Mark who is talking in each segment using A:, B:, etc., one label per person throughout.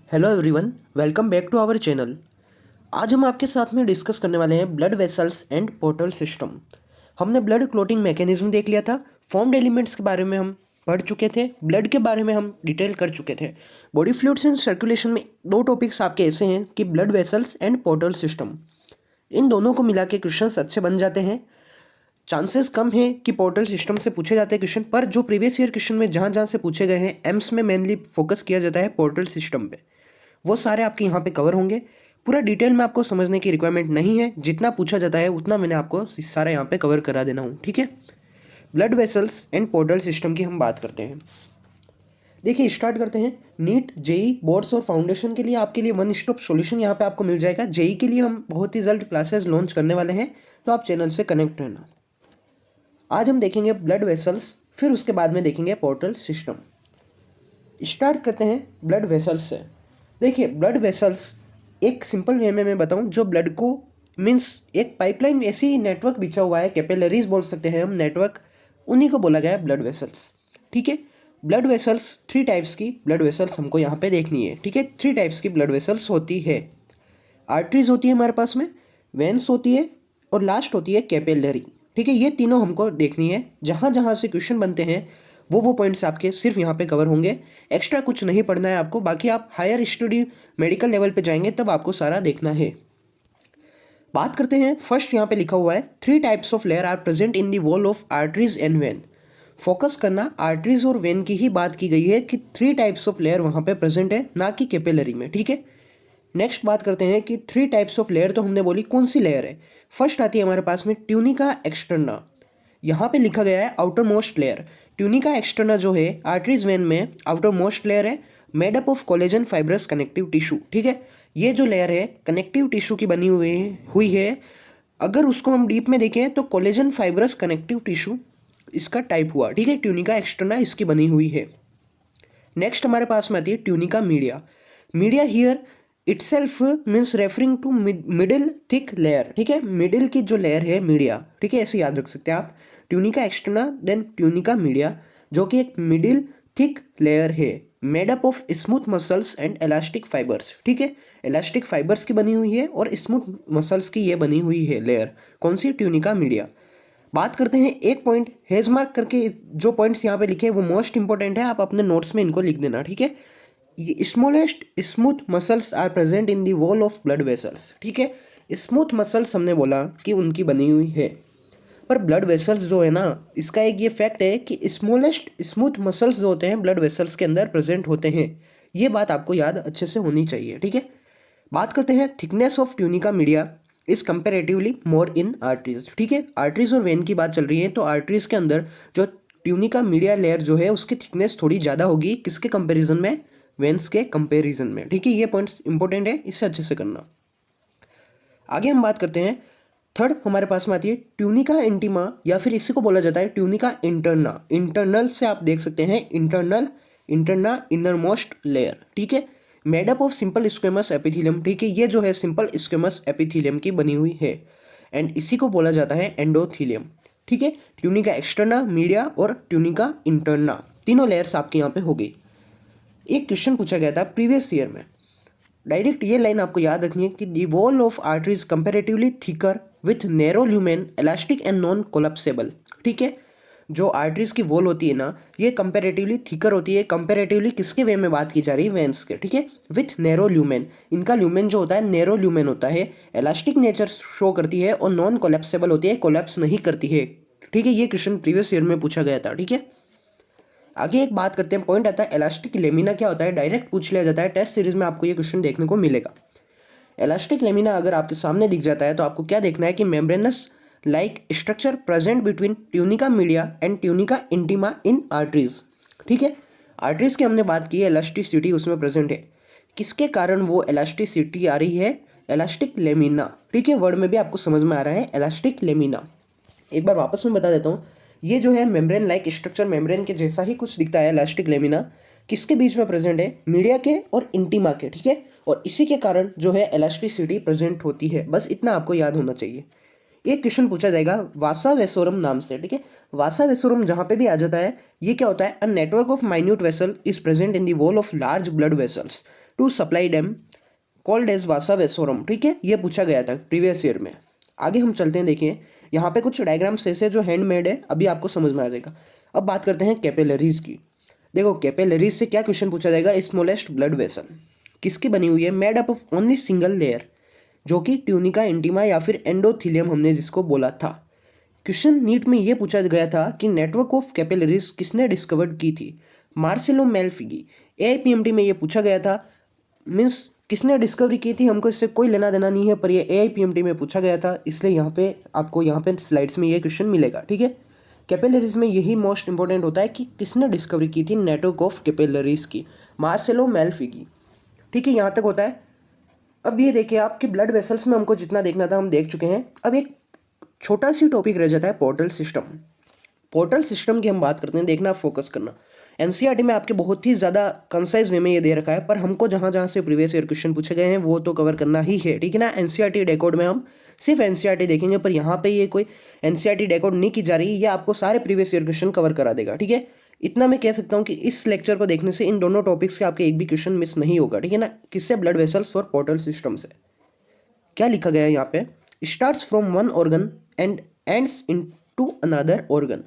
A: Hello everyone, welcome back to our channel. आज हम आपके साथ में डिस्कस करने वाले हैं blood vessels and portal system. हमने ब्लड क्लोटिंग मैकेनिज्म देख लिया था, फॉर्म्ड एलिमेंट्स के बारे में हम पढ़ चुके थे, ब्लड के बारे में हम डिटेल कर चुके थे। बॉडी फ्लूइड्स एंड सर्कुलेशन में दो टॉपिक्स आपके ऐसे हैं कि blood vessels and portal system. इन दोनों को मिला के क्वेश्चंस अच्छे बन जाते हैं। चांसेस कम है कि पोर्टल सिस्टम से पूछे जाते हैं क्वेश्चन, पर जो प्रीवियस ईयर क्वेश्चन में जहाँ जहाँ से पूछे गए हैं एम्स में मेनली फोकस किया जाता है पोर्टल सिस्टम पे, वो सारे आपके यहाँ पे कवर होंगे। पूरा डिटेल में आपको समझने की रिक्वायरमेंट नहीं है, जितना पूछा जाता है उतना मैंने आपको सारा यहाँ पे कवर करा देना हूँ, ठीक है। Blood vessels and portal system की हम बात करते हैं। देखिए स्टार्ट करते हैं। नीट, जेई, बोर्ड्स और फाउंडेशन के लिए आपके लिए वन स्टॉप सॉल्यूशन यहाँ पे आपको मिल जाएगा। जेई के लिए हम बहुत ही जल्द क्लासेस लॉन्च करने वाले हैं, तो आप चैनल से कनेक्ट रहना। आज हम देखेंगे ब्लड वेसल्स, फिर उसके बाद में देखेंगे पोर्टल सिस्टम। स्टार्ट करते हैं ब्लड वेसल्स से। देखिए ब्लड वेसल्स एक सिंपल वे में मैं बताऊं, जो ब्लड को मीन्स एक पाइपलाइन ऐसी नेटवर्क बिछा हुआ है, कैपिलरीज बोल सकते हैं हम नेटवर्क, उन्हीं को बोला गया है ब्लड वेसल्स, ठीक है। ब्लड वेसल्स थ्री टाइप्स की ब्लड वेसल्स हमको यहाँ पे देखनी है, ठीक है। थ्री टाइप्स की ब्लड वेसल्स होती है। आर्टरीज होती है हमारे पास में, वेन्स होती है और लास्ट होती है कैपिलरी, ठीक है। ये तीनों हमको देखनी है। जहाँ जहाँ से क्वेश्चन बनते हैं वो पॉइंट्स आपके सिर्फ यहाँ पे कवर होंगे, एक्स्ट्रा कुछ नहीं पढ़ना है आपको। बाकी आप हायर स्टडी मेडिकल लेवल पे जाएंगे तब आपको सारा देखना है। बात करते हैं, फर्स्ट यहाँ पे लिखा हुआ है three types of layer are present in the wall of arteries and vein. Focus करना, आर्टरीज और वेन की ही बात की गई है कि थ्री टाइप्स ऑफ लेयर वहाँ पे प्रेजेंट है, ना कि कैपिलरी में, ठीक है। नेक्स्ट बात करते हैं कि थ्री टाइप्स ऑफ लेयर तो हमने बोली, कौन सी लेयर है। फर्स्ट आती है हमारे पास में ट्यूनिका एक्सटर्ना। यहाँ पे लिखा गया है outer most layer. Tunica externa जो है आर्टरीज वेन में आउटर मोस्ट लेयर है, made up of collagen fibrous connective tissue, ठीक है। ये जो लेयर है कनेक्टिव टिश्यू की बनी हुई है। अगर उसको हम डीप में देखें तो कोलेजन फाइब्रस कनेक्टिव टिश्यू इसका टाइप हुआ, ठीक है। ट्यूनिका एक्सटर्ना इसकी बनी हुई है। नेक्स्ट हमारे पास में आती है tunica media. Media here itself means referring to middle thick layer, ठीक है। मिडिल की जो लेयर है मीडिया, ठीक है, ऐसे याद रख सकते हैं आप। Tunica externa then tunica media, जो कि एक मिडिल थिक लेयर है, made up of smooth muscles and elastic fibres, ठीक है। इलास्टिक फाइबर्स की बनी हुई है और स्मूथ मसल्स की ये बनी हुई है लेयर, कौन सी, ट्यूनिका मीडिया। बात करते हैं एक पॉइंट हेज मार्क करके, जो पॉइंट्स यहाँ पे लिखे हैं वो मोस्ट इंपॉर्टेंट है, आप अपने नोट्स में इनको लिख देना, ठीक है। ये smallest smooth muscles are present in the wall of blood vessels, ठीक है। स्मूथ मसल्स हमने बोला कि उनकी बनी हुई है, पर ब्लड वेसल्स जो है ना, इसका एक ये फैक्ट है कि स्मॉलेस्ट स्मूथ मसल्स जो होते हैं ब्लड वेसल्स के अंदर प्रेजेंट होते हैं। ये बात आपको याद अच्छे से होनी चाहिए, ठीक है। बात करते हैं thickness of tunica media is comparatively more in arteries, ठीक है। आर्टरीज और वेन की बात चल रही है, तो आर्टरीज के अंदर जो ट्यूनिका मीडिया लेयर जो है उसकी थिकनेस थोड़ी ज़्यादा होगी, किसके कंपेरिजन में, वेन्स के कंपेरिजन में, ठीक है। ये पॉइंट्स इंपॉर्टेंट है, इससे अच्छे से करना। आगे हम बात करते हैं, थर्ड हमारे पास में आती है ट्यूनिका इंटीमा, या फिर इसी को बोला जाता है ट्यूनिका इंटरना। इंटरनल से आप देख सकते हैं internal, interna inner most layer, ठीक है, made up of simple squamous epithelium, ठीक है। ये जो है सिंपल स्क्वेमस एपिथेलियम की बनी हुई है, एंड इसी को बोला जाता है एंडोथीलियम, ठीक है। ट्यूनिका एक्सटर्ना, मीडिया और ट्यूनिका इंटरना, तीनों लेयर्स आपके यहाँ पे हो गई। एक क्वेश्चन पूछा गया था प्रीवियस ईयर में, डायरेक्ट ये लाइन आपको याद रखनी है कि the wall of arteries comparatively thicker with narrow lumen elastic and non collapsible, ठीक है। जो आर्टरीज की वॉल होती है ना, ये कंपेरेटिवली थिकर होती है। कंपेरेटिवली किसके वे में बात की जा रही है, वेन्स के, ठीक है। विथ नैरो ल्यूमेन, इनका ल्यूमेन जो होता है नैरो ल्यूमेन होता है, इलास्टिक नेचर शो करती है और नॉन कोलैप्सेबल होती है, कोलैप्स नहीं करती है, ठीक है। ये क्वेश्चन प्रीवियस ईयर में पूछा गया था, ठीक है। आगे एक बात करते हैं, पॉइंट आता है इलास्टिक लेमिना क्या होता है, डायरेक्ट पूछ लिया जाता है, टेस्ट सीरीज में आपको ये क्वेश्चन देखने को मिलेगा। इलास्टिक लेमिना अगर आपके सामने दिख जाता है तो आपको क्या देखना है कि membranes like structure present between tunica media and tunica intima in arteries, ठीक है। आर्टरीज की हमने बात की है, इलास्टिसिटी उसमें प्रेजेंट है, किसके कारण वो इलास्टिसिटी आ रही है, इलास्टिक लेमिना, ठीक है। वर्ड में भी आपको समझ में आ रहा है इलास्टिक लेमिना। एक बार वापस में बता देता हूँ, ये जो है मेम्ब्रेन लाइक स्ट्रक्चर, मेम्ब्रेन के जैसा ही कुछ दिखता है इलास्टिक लेमिना, किसके बीच में प्रेजेंट है, मीडिया के और इंटीमा के, ठीक है। और इसी के कारण जो है इलास्टिसिटी प्रेजेंट होती है, बस इतना आपको याद होना चाहिए। एक क्वेश्चन पूछा जाएगा वासा वेसोरम नाम से, ठीक है। वासा वेसोरम जहाँ पे भी आ जाता है, ये क्या होता है, a network of minute vessel is present in the wall of large blood vessels, to supply them called as vasa vasorum. ठीक है, ये पूछा गया था प्रीवियस ईयर में। आगे हम चलते हैं, देखिए यहाँ पे कुछ डायग्राम्स ऐसे जो हैंडमेड है, अभी आपको समझ में आ जाएगा। अब बात करते हैं कैपिलरीज की। देखो कैपिलरीज से क्या क्वेश्चन पूछा जाएगा, स्मॉलेस्ट ब्लड वेसल किसकी बनी हुई है, made up of only single layer, जो कि ट्यूनिका इंटीमा या फिर एंडोथीलियम हमने जिसको बोला था। क्वेश्चन नीट में ये पूछा गया था कि नेटवर्क ऑफ कैपिलरीज किसने डिस्कवर्ड की थी, मार्सेलो मेलफिगी। एआईपीएमटी में ये पूछा गया था, मीन्स किसने डिस्कवरी की थी, हमको इससे कोई लेना देना नहीं है, पर ये एआईपीएमटी में पूछा गया था, इसलिए यहाँ पे आपको यहाँ पे स्लाइड्स में ये क्वेश्चन मिलेगा। ठीक है, कैपिलरीज में यही मोस्ट इंपॉर्टेंट होता है कि किसने डिस्कवरी की थी नेटवर्क ऑफ कैपिलरीज की, मार्सेलो मेलफिगी। ठीक है, यहाँ तक होता है। अब ये देखिए आपके ब्लड वेसल्स में हमको जितना देखना था हम देख चुके हैं। अब एक छोटा सी टॉपिक रह जाता है, पोर्टल सिस्टम। पोर्टल सिस्टम की हम बात करते हैं, देखना फोकस करना। एनसीईआरटी में आपके बहुत ही ज़्यादा कंसाइज वे में ये दे रखा है, पर हमको जहाँ जहाँ से प्रीवियस ईयर क्वेश्चन पूछे गए हैं वो तो कवर करना ही है। ठीक है ना, एनसीईआरटी डेकोड में हम सिर्फ एनसीईआरटी देखेंगे, पर यहाँ पे ये कोई एनसीईआरटी डेकोड नहीं की जा रही, ये आपको सारे प्रीवियस ईयर क्वेश्चन कवर करा देगा। ठीक है, इतना मैं कह सकता हूँ कि इस लेक्चर को देखने से इन दोनों टॉपिक्स के आपके एक भी क्वेश्चन मिस नहीं होगा। ठीक है ना, किससे, ब्लड वेसल्स और पोर्टल सिस्टम से। क्या लिखा गया है यहाँ पे, starts from one organ and ends in to another organ.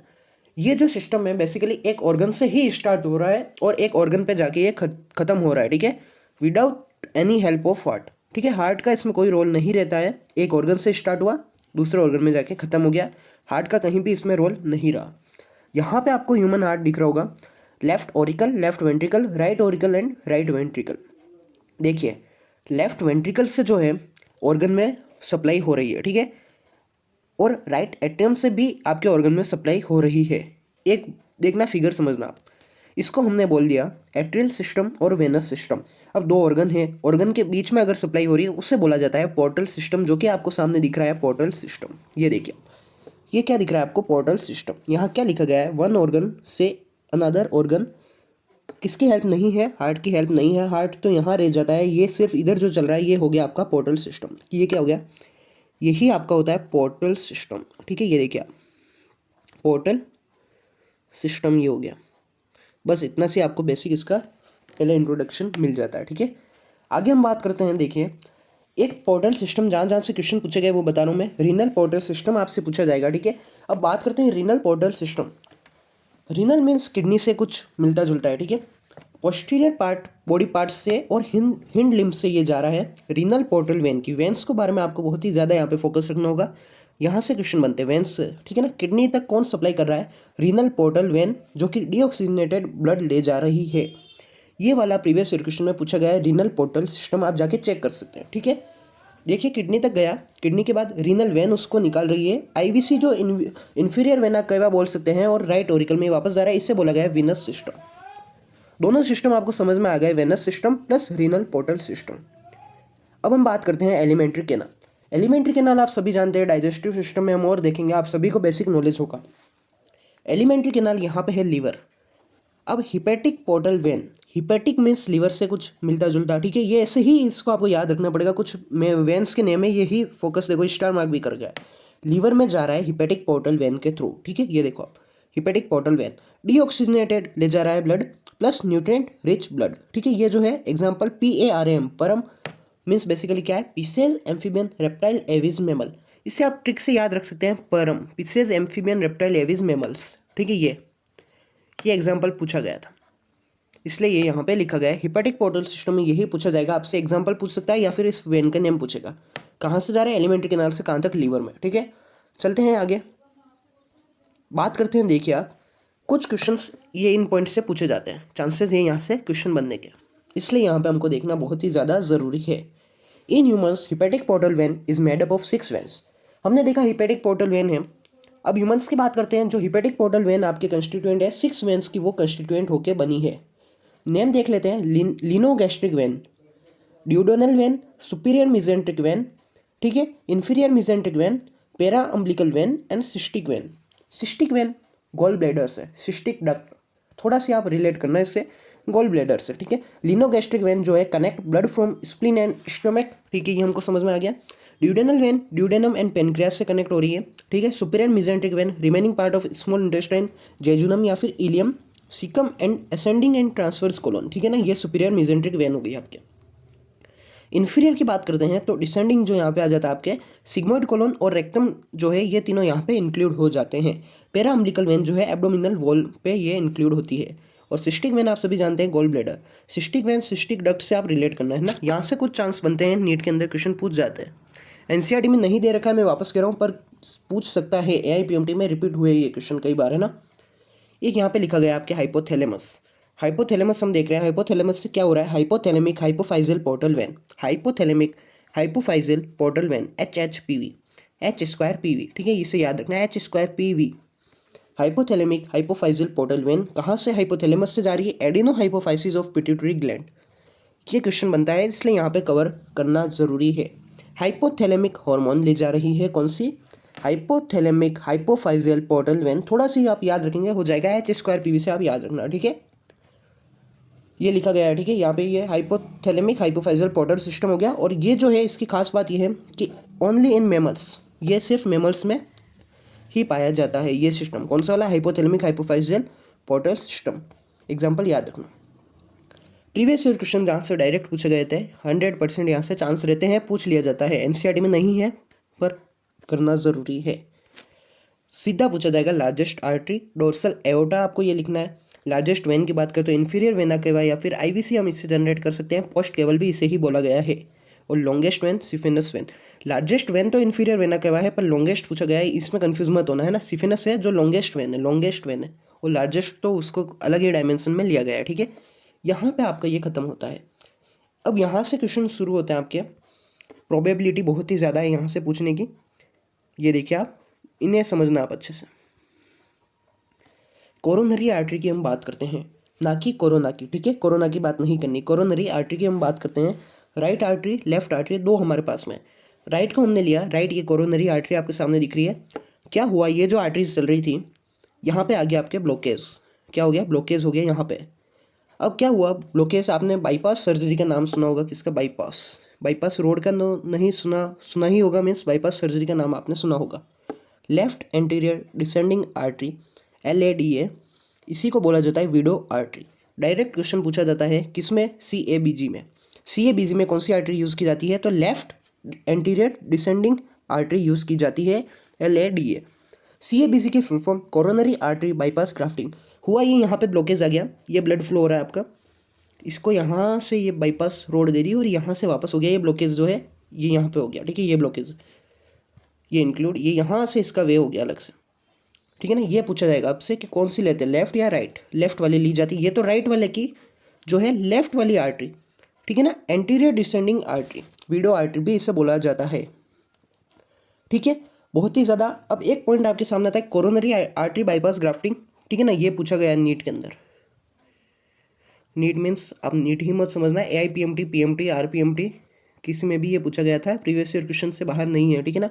A: ये जो सिस्टम है बेसिकली एक ऑर्गन से ही स्टार्ट हो रहा है और एक ऑर्गन पे जाके ये खत्म हो रहा है। ठीक है, without any help of heart. ठीक है, हार्ट का इसमें कोई रोल नहीं रहता है, एक ऑर्गन से स्टार्ट हुआ दूसरे ऑर्गन में जाके खत्म हो गया, हार्ट का कहीं भी इसमें रोल नहीं रहा। यहाँ पे आपको ह्यूमन हार्ट दिख रहा होगा, left auricle, left ventricle, right auricle and right ventricle. देखिए लेफ्ट वेंट्रिकल से जो है ऑर्गन में सप्लाई हो रही है। ठीक है, और राइट एट्रियम से भी आपके ऑर्गन में सप्लाई हो रही है। एक देखना फिगर समझना आप, इसको हमने बोल दिया एट्रियल सिस्टम और वेनस सिस्टम। अब दो ऑर्गन है, ऑर्गन के बीच में अगर सप्लाई हो रही है उसे बोला जाता है पोर्टल सिस्टम, जो कि आपको सामने दिख रहा है पोर्टल सिस्टम। ये देखिए ये क्या दिख रहा है आपको, पोर्टल सिस्टम। यहाँ क्या लिखा गया है, वन ऑर्गन से अनदर ऑर्गन, किसकी हेल्प नहीं है, हार्ट की हेल्प नहीं है, हार्ट तो यहाँ रह जाता है, ये सिर्फ इधर जो चल रहा है ये हो गया आपका पोर्टल सिस्टम। ये क्या हो गया, यही आपका होता है पोर्टल सिस्टम। ठीक है, ये देखिए आप पोर्टल सिस्टम ये हो गया। बस इतना से आपको बेसिक इसका पहले इंट्रोडक्शन मिल जाता है। ठीक है, आगे हम बात करते हैं। देखिए एक पोर्टल सिस्टम जहाँ जहाँ से क्वेश्चन पूछे गए वो बता रहा हूँ मैं। रीनल पोर्टल सिस्टम आपसे पूछा जाएगा। ठीक है, अब बात करते हैं renal portal system. Renal means kidney से कुछ मिलता जुलता है। ठीक है, पोस्टीरियर पार्ट बॉडी पार्ट से और हिंड लिम्ब से ये जा रहा है रीनल पोर्टल वेन की। वेन्स के बारे में आपको बहुत ही ज़्यादा यहाँ पे फोकस रखना होगा, यहाँ से क्वेश्चन बनते हैं वेन्स से। ठीक है ना, किडनी तक कौन सप्लाई कर रहा है, रीनल पोर्टल वेन, जो कि डीऑक्सीजनेटेड ब्लड ले जा रही है। ये वाला प्रीवियस ईयर क्वेश्चन में पूछा गया है, रीनल पोर्टल सिस्टम आप जाके चेक कर सकते हैं। ठीक है, देखिए किडनी तक गया, किडनी के बाद रीनल वेन उसको निकाल रही है, आईवीसी जो इन्फीरियर वेना कैवा बोल सकते हैं, और राइट ओरिकल में वापस जा रहा है, इससे बोला गया है विनस सिस्टम। दोनों सिस्टम आपको समझ में आ गए, venous system plus renal portal system. अब हम बात करते हैं एलिमेंट्री कैनाल। एलिमेंट्री कैनाल आप सभी जानते हैं, डाइजेस्टिव सिस्टम में हम और देखेंगे, आप सभी को बेसिक नॉलेज होगा। एलिमेंट्री कैनाल यहाँ पे है लीवर। अब hepatic portal vein, hepatic means liver से कुछ मिलता जुलता। ठीक है, ये ऐसे ही इसको आपको याद रखना पड़ेगा, कुछ में वेन्स के नेम में यही फोकस, देखो स्टार मार्क भी कर गया। लीवर में जा रहा है हिपेटिक पोर्टल वेन के थ्रू। ठीक है, ये देखो आप हिपेटिक पोर्टल वेन डीऑक्सीजनेटेड ले जा रहा है blood plus nutrient rich blood. ठीक है, ये जो है एग्जांपल PARM, परम मीन्स बेसिकली क्या है, pieces amphibian reptile aves mammal. इसे आप ट्रिक से याद रख सकते हैं, परम pieces amphibian reptile aves mammals. ठीक है, ये एग्जाम्पल पूछा गया था, इसलिए ये यहाँ पे लिखा गया है। हिपेटिक पोर्टल सिस्टम में यही पूछा जाएगा, आपसे एग्जाम्पल पूछ सकता है या फिर इस वेन का नेम पूछेगा, कहाँ से जा रहा है, एलिमेंट्री कैनाल से कहाँ तक, लीवर में। ठीक है, चलते हैं आगे बात करते हैं। देखिए आप कुछ क्वेश्चंस ये इन पॉइंट से पूछे जाते हैं, चांसेस ये यहाँ से क्वेश्चन बनने के, इसलिए यहाँ पे हमको देखना बहुत ही ज़्यादा ज़रूरी है। In humans hepatic portal when is made up of 6 veins. हमने देखा हिपेटिक पोर्टल वेन है। अब ह्यूमंस की बात करते हैं, जो हिपेटिक पोर्टल वेन आपके कंस्टिट्यूएंट है 6 वेन्स की, वो कंस्टिट्यूएंट होकर बनी है। नेम देख लेते हैं, lienogastric vein, duodenal vein, superior mesenteric vein, ठीक है, inferior mesenteric vein, para umbilical vein and cystic vein. Cystic vein gall bladder से, सिस्टिक डक्ट थोड़ा सी आप रिलेट करना है इससे, गॉल ब्लैडर से। ठीक है, लिनोगैस्ट्रिक वेन जो है connect blood from spleen and stomach. ठीक है, ये हमको समझ में आ गया। Duodenal vein duodenum and pancreas से कनेक्ट हो रही है। ठीक है, superior mesenteric vein remaining part of small intestine, jejunum या फिर ileum, caecum and ascending and transverse colon. ठीक है ना, ये सुपीरियर मिजेंट्रिक वेन हो गई आपके। इन्फीरियर की बात करते हैं तो डिसेंडिंग जो यहाँ पे आ जाता है आपके सिग्मोइड कोलन और रेक्टम जो है ये तीनों यहाँ पे इंक्लूड हो जाते हैं। पेरा अम्बिलिकल वेन जो है एब्डोमिनल वॉल पे ये इंक्लूड होती है। और सिस्टिक वेन आप सभी जानते हैं gall bladder. Cystic vein cystic duct से आप रिलेट करना है ना, यहाँ से कुछ चांस बनते हैं नीट के अंदर क्वेश्चन पूछ जाते हैं। एनसीईआरटी में नहीं दे रखा है, मैं वापस कह रहा हूँ, पर पूछ सकता है। एआईपीएमटी में रिपीट हुए ये क्वेश्चन कई बार है ना। एक यहाँ पे लिखा गया आपके हाइपोथैलेमस। हाइपोथैलेमस हम देख रहे हैं, हाइपोथैलेमस से क्या हो रहा है, hypothalamic hypophyseal portal vein, hypothalamic hypophyseal portal vein, HHPV, H2PV, ठीक है, इसे याद रखना है, H2PV। Hypothalamic hypophyseal portal vein कहाँ से हाइपोथैलेमस से जा रही है, adeno hypophysis of pituitary gland. ये क्वेश्चन बनता है, इसलिए यहाँ पे कवर करना जरूरी है। हाइपोथैलेमिक हार्मोन ले जा रही है कौन सी, हाइपोथैलेमिक हाइपोफाइजल पोर्टल वेन। थोड़ा सी आप याद रखेंगे हो जाएगा, H2PV से आप याद रखना, ठीक है। ये लिखा गया है, ठीक है, यहाँ पे ये हाइपोथैलेमिक हाइपोफाइजल पोर्टल सिस्टम हो गया। और ये जो है इसकी खास बात ये है कि ओनली इन मेमल्स, ये सिर्फ मेमल्स में ही पाया जाता है ये सिस्टम। कौन सा वाला, hypothalamic hypophyseal portal system. Example याद रखना। प्रीवियस ईयर क्वेश्चन जहाँ से डायरेक्ट पूछे गए थे 100% यहाँ से चांस रहते हैं, पूछ लिया जाता है। एनसीईआरटी में नहीं है पर करना ज़रूरी है। सीधा पूछा जाएगा लार्जेस्ट आर्टरी, डोर्सल एओर्टा आपको ये लिखना है। लार्जेस्ट वेन की बात करें तो इन्फीरियर वेना केवा या फिर आईवीसी हम इससे जनरेट कर सकते हैं। पोस्ट केवल भी इसे ही बोला गया है। और longest when सिफिनस when. Largest when तो इन्फीरियर वेना केवा है, पर लॉन्गेस्ट पूछा गया है, इसमें कंफ्यूज मत होना है ना। सिफिनस है जो लॉन्गेस्ट वेन है, लॉन्गेस्ट वेन है, और लार्जेस्ट तो उसको अलग ही डायमेंशन में लिया गया है, ठीक है। यहाँ पे आपका ये खत्म होता है। अब यहाँ से क्वेश्चन शुरू होते हैं आपके, प्रोबेबिलिटी बहुत ही ज़्यादा है यहाँ से पूछने की। ये देखिए आप, इन्हें समझना आप अच्छे से। कोरोनरी आर्टरी की हम बात करते हैं, ना कि कोरोना की, ठीक है। कोरोना की बात नहीं करनी, कोरोनरी आर्टरी की हम बात करते हैं। राइट आर्टरी लेफ्ट आर्टरी दो हमारे पास में। राइट को हमने लिया, राइट ये कोरोनरी आर्टरी आपके सामने दिख रही है। क्या हुआ, ये जो आर्टरीज चल रही थी यहाँ पे आ गया आपके ब्लॉकेज। क्या हो गया, ब्लॉकेज हो गया यहाँ पे। अब क्या हुआ, ब्लॉकेज, आपने बाईपास सर्जरी का नाम सुना होगा, किसका, बाईपास। बाईपास रोड का नहीं सुना ही होगा, मीन्स बाईपास सर्जरी का नाम आपने सुना होगा। Left anterior descending artery, LADA, इसी को बोला जाता है विडो आर्टरी। डायरेक्ट क्वेश्चन पूछा जाता है किसमें, CABG में। CABG में कौन सी आर्टरी यूज़ की जाती है, तो left anterior descending artery use की जाती है, LADA। CABG की full form coronary artery bypass grafting. हुआ ये, यहाँ पे ब्लॉकेज आ गया, ये ब्लड फ्लो हो रहा है आपका, इसको यहाँ से ये बाईपास रोड दे दी और यहाँ से वापस हो गया, ये ब्लॉकेज जो है ये यहाँ पे हो गया, ठीक है। ये ब्लॉकेज, ये इंक्लूड, ये यहाँ से इसका वे हो गया अलग से, ठीक है ना। ये पूछा जाएगा आपसे कि कौन सी लेते हैं, लेफ्ट या राइट। लेफ्ट वाली ली जाती है, ये तो राइट वाले की जो है लेफ्ट वाली आर्टरी, ठीक है ना। Anterior descending artery, window artery भी इसे बोला जाता है, ठीक है। बहुत ही ज़्यादा। अब एक पॉइंट आपके सामने आता है, कोरोनरी आर्टरी बाईपास ग्राफ्टिंग, ठीक है ना। ये पूछा गया है नीट के अंदर। नीट मीन्स आप नीट ही मत समझना, AIPMT, PMT, RPMT किसी में भी ये पूछा गया था, प्रीवियस ईयर क्वेश्चन से बाहर नहीं है, ठीक है ना।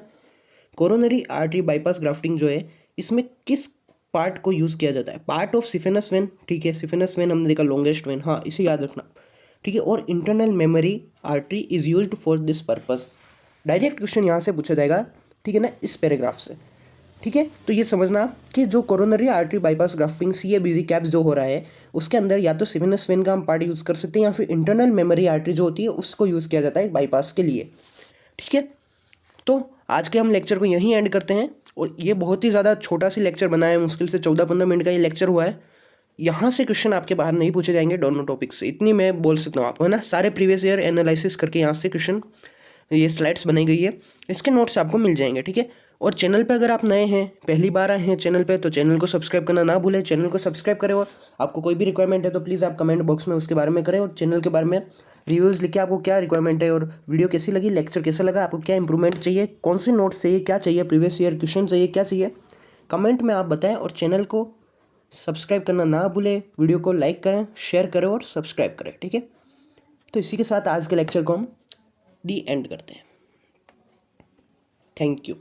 A: कोरोनरी आर्टरी बाईपास ग्राफ्टिंग जो है, इसमें किस पार्ट को यूज़ किया जाता है, पार्ट ऑफ सिफेनस वेन, ठीक है। सिफेनस वेन हमने देखा, लॉन्गेस्ट वेन, हाँ इसे याद रखना, ठीक है। और internal memory artery is used for this purpose. Direct question यहाँ से पूछा जाएगा, ठीक है ना, इस पैराग्राफ से, ठीक है। तो ये समझना कि जो coronary artery bypass grafting CABG caps जो हो रहा है, उसके अंदर या तो सिफेनस वेन का हम पार्ट यूज़ कर सकते हैं या फिर इंटरनल मेमोरी आर्टरी जो होती है उसको यूज़ किया जाता है बाईपास के लिए, ठीक है। तो आज के हम लेक्चर को यहीं एंड करते हैं। और ये बहुत ही ज़्यादा छोटा सी लेक्चर बना है, मुश्किल से 14-15 मिनट का ये लेक्चर हुआ है। यहाँ से क्वेश्चन आपके बाहर नहीं पूछे जाएंगे दोनों टॉपिक से, इतनी मैं बोल सकता हूँ आपको, है ना। सारे प्रीवियस ईयर एनालिसिस करके यहाँ से क्वेश्चन, ये स्लाइड्स बनाई गई है, इसके नोट्स आपको मिल जाएंगे, ठीक है। और चैनल पे अगर आप नए हैं, पहली बार आए हैं चैनल पे, तो चैनल को सब्सक्राइब करना ना भूलें। चैनल को सब्सक्राइब करें, और आपको कोई भी रिक्वायरमेंट है तो प्लीज़ आप कमेंट बॉक्स में उसके बारे में करें। और चैनल के बारे में रिव्यूज़ लिखे, आपको क्या रिक्वायरमेंट है, और वीडियो कैसी लगी, लेक्चर कैसा लगा, आपको क्या इंप्रूवमेंट चाहिए, कौन से नोट्स चाहिए, क्या चाहिए, प्रीवियस ईयर क्वेश्चन चाहिए, क्या चाहिए, कमेंट में आप बताएं। और चैनल को सब्सक्राइब करना ना भूलें, वीडियो को लाइक करें, शेयर करें और सब्सक्राइब करें, ठीक है। तो इसी के साथ आज के लेक्चर को हम दी एंड करते हैं। Thank you.